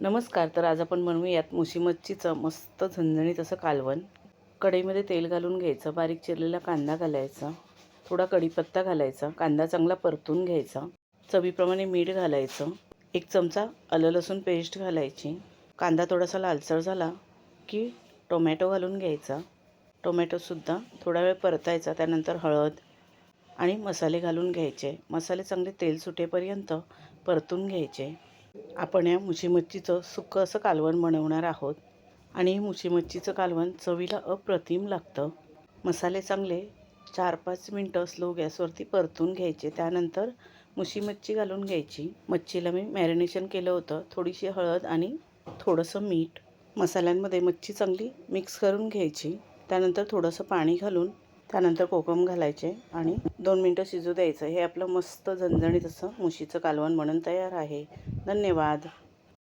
नमस्कार. तर आज आपण बनवूयात मुशी मच्छीचं मस्त झणझणीत असं कालवण. कढईमध्ये तेल घालून घ्यायचं, बारीक चिरलेला कांदा घालायचा, थोडा कढीपत्ता घालायचा, कांदा चांगला परतून घ्यायचा, चवीप्रमाणे मीठ घालायचं, 1 चमचा आलं लसूण पेस्ट घालायची. कांदा थोडासा लालसर झाला की टोमॅटो घालून घ्यायचा. टोमॅटोसुद्धा थोडा वेळ परतायचा. त्यानंतर हळद आणि मसाले घालून घ्यायचे. मसाले चांगले तेल सुटेपर्यंत परतून घ्यायचे. आपण या मुशी मच्छीचं सुक्कं असं कालवण बनवणार आहोत आणि हे मुशी मच्छीचं कालवण चवीला अप्रतिम लागतं. मसाले चांगले 4-5 मिनटं स्लो गॅसवरती परतून घ्यायचे. त्यानंतर मुशी मच्छी घालून घ्यायची. मच्छीला मी मॅरिनेशन केलं होतं. थोडीशी हळद आणि थोडंसं मीठ. मसाल्यांमध्ये मच्छी चांगली मिक्स करून घ्यायची. त्यानंतर थोडंसं पाणी घालून त्यानंतर कोकम घालायचे आणि 2 मिनटं शिजू द्यायचं. हे आपलं मस्त झणझणीत असं मुशीचं कालवण बनून तयार आहे. धन्यवाद.